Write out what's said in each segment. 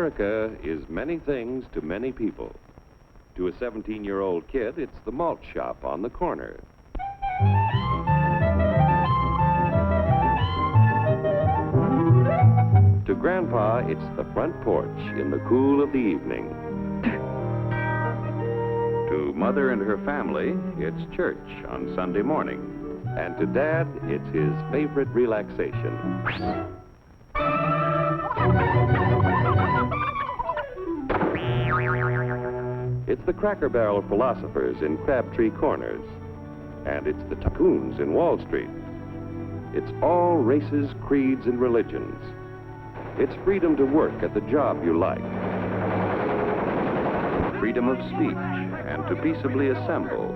America is many things to many people. To a 17-year-old kid, it's the malt shop on the corner. To Grandpa, it's the front porch in the cool of the evening. To Mother and her family, it's church on Sunday morning. And to Dad, it's his favorite relaxation. It's the Cracker Barrel philosophers in Crabtree Corners. And it's the tycoons in Wall Street. It's all races, creeds, and religions. It's freedom to work at the job you like. Freedom of speech and to peaceably assemble.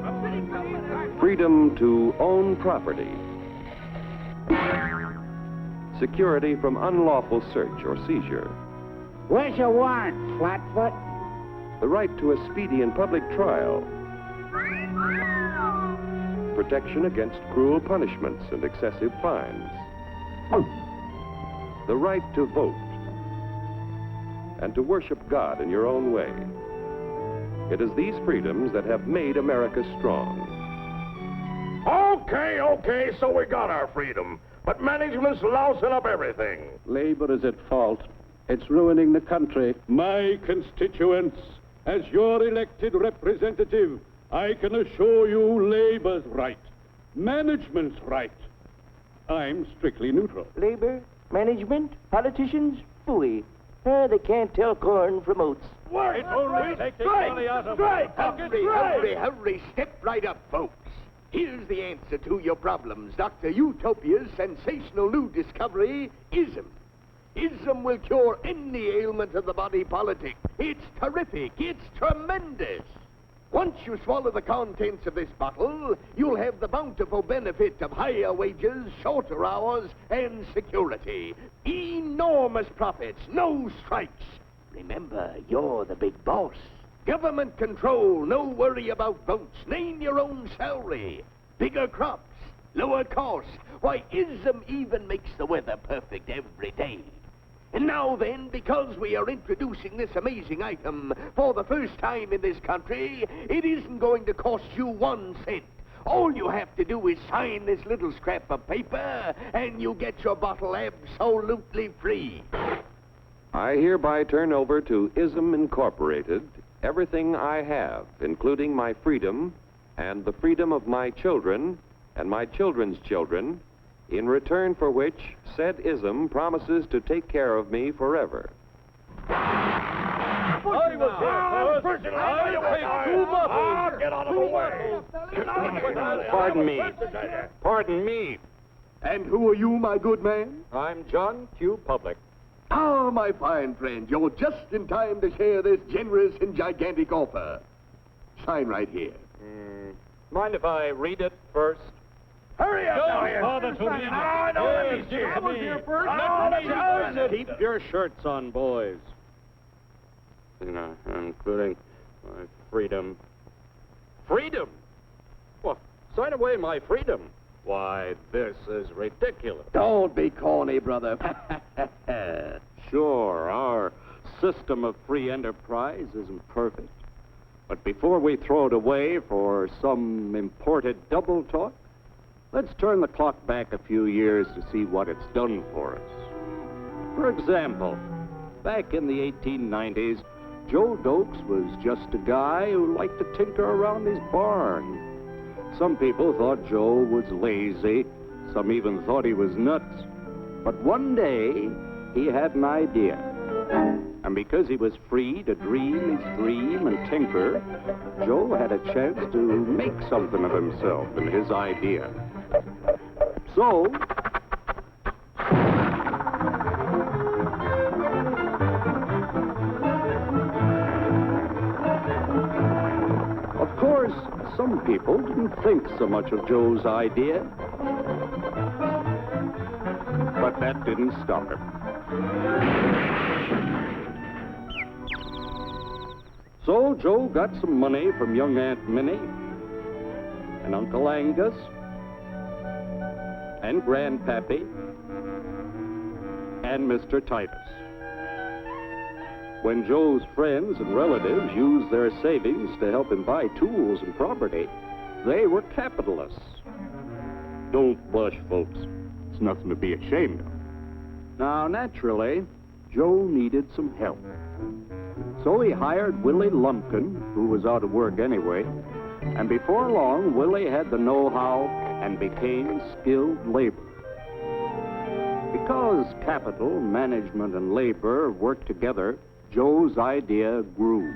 Freedom to own property. Security from unlawful search or seizure. Where's your warrant, Flatfoot? The right to a speedy and public trial. Protection against cruel punishments and excessive fines. The right to vote. And to worship God in your own way. It is these freedoms that have made America strong. Okay, so we got our freedom. But management's lousing up everything. Labor is at fault. It's ruining the country. My constituents, as your elected representative, I can assure you Labor's right. Management's right. I'm strictly neutral. Labor, management, politicians, phooey. They can't tell corn from oats. Wait, Take the money out of my pocket. Hurry, step right up, folks. Here's the answer to your problems. Dr. Utopia's sensational new discovery, ism. Ism will cure any ailment of the body politic. It's terrific. It's tremendous. Once you swallow the contents of this bottle, you'll have the bountiful benefit of higher wages, shorter hours, and security. Enormous profits, no strikes. Remember, you're the big boss. Government control, no worry about votes. Name your own salary. Bigger crops, lower costs. Why, ism even makes the weather perfect every day. And now then, because we are introducing this amazing item for the first time in this country, it isn't going to cost you 1 cent. All you have to do is sign this little scrap of paper, and you get your bottle absolutely free. I hereby turn over to ISM Incorporated everything I have, including my freedom and the freedom of my children and my children's children, in return for which said ISM promises to take care of me forever. Get out of the way. Pardon me. And who are you, my good man? I'm John Q. Public. Ah, my fine friend, you're just in time to share this generous and gigantic offer. Sign right here. Mind if I read it first? Hurry up, Let me see it. Keep your shirts on, boys. Including my freedom. Freedom? Well, sign away my freedom. Why, this is ridiculous. Don't be corny, brother. Sure, our system of free enterprise isn't perfect. But before we throw it away for some imported double talk, let's turn the clock back a few years to see what it's done for us. For example, back in the 1890s, Joe Dokes was just a guy who liked to tinker around his barn. Some people thought Joe was lazy. Some even thought he was nuts. But one day, he had an idea. And because he was free to dream his dream and tinker, Joe had a chance to make something of himself and his idea. So, of course, some people didn't think so much of Joe's idea. But that didn't stop him. So Joe got some money from young Aunt Minnie and Uncle Angus and Grandpappy and Mr. Titus. When Joe's friends and relatives used their savings to help him buy tools and property, they were capitalists. Don't blush, folks. It's nothing to be ashamed of. Now, naturally, Joe needed some help. So he hired Willie Lumpkin, who was out of work anyway, and before long, Willie had the know-how and became skilled labor. Because capital, management, and labor worked together, Joe's idea grew.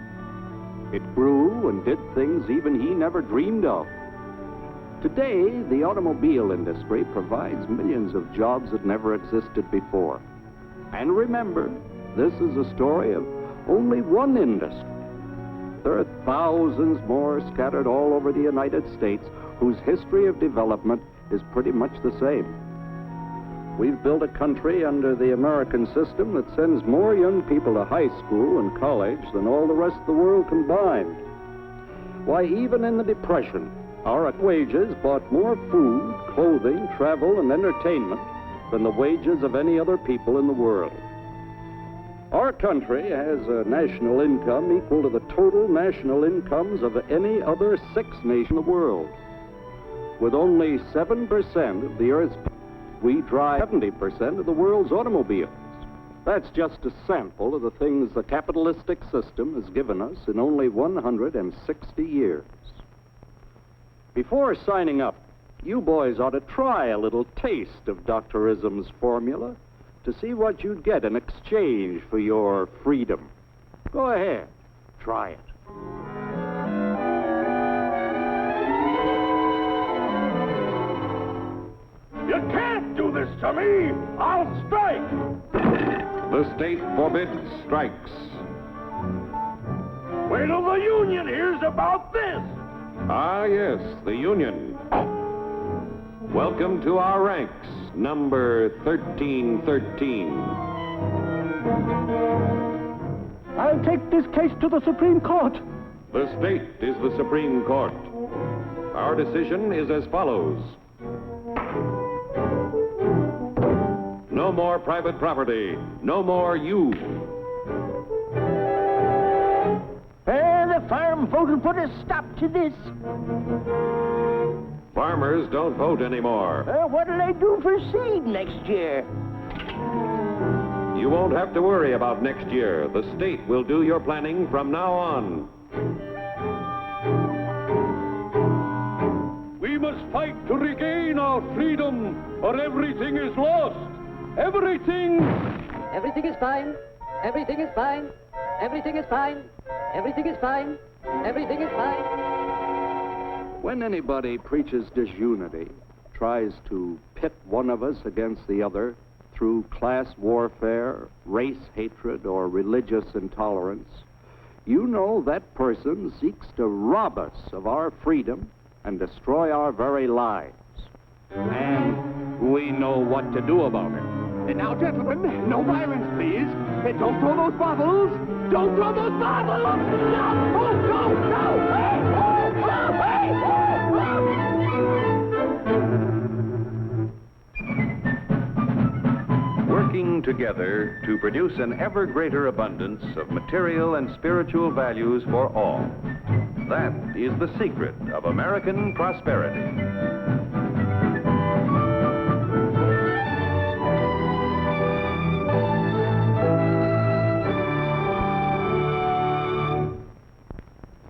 It grew and did things even he never dreamed of. Today, the automobile industry provides millions of jobs that never existed before. And remember, this is a story of only one industry. There are thousands more scattered all over the United States whose history of development is pretty much the same. We've built a country under the American system that sends more young people to high school and college than all the rest of the world combined. Why, even in the Depression, our wages bought more food, clothing, travel, and entertainment than the wages of any other people in the world. Our country has a national income equal to the total national incomes of any other 6 nations in the world. With only 7% of the Earth's people, we drive 70% of the world's automobiles. That's just a sample of the things the capitalistic system has given us in only 160 years. Before signing up, you boys ought to try a little taste of Dr. Ism's formula to see what you'd get in exchange for your freedom. Go ahead, try it. You can't do this to me! I'll strike! The state forbids strikes. Wait till the union hears about this! Ah, yes, the union. Welcome to our ranks, number 1313. I'll take this case to the Supreme Court. The state is the Supreme Court. Our decision is as follows. No more private property. No more you. The farm vote will put a stop to this. Farmers don't vote anymore. What'll they do for seed next year? You won't have to worry about next year. The state will do your planning from now on. We must fight to regain our freedom, or everything is lost. Everything! Everything is fine. Everything is fine. Everything is fine. Everything is fine. Everything is fine. When anybody preaches disunity, tries to pit one of us against the other through class warfare, race hatred, or religious intolerance, you know that person seeks to rob us of our freedom and destroy our very lives. And we know what to do about it. And now, gentlemen, no violence, please. And don't throw those bottles. Don't throw those bottles! No! Oh, no! No! Hey! Oh, no! Hey! Oh, no! Working together to produce an ever greater abundance of material and spiritual values for all. That is the secret of American prosperity.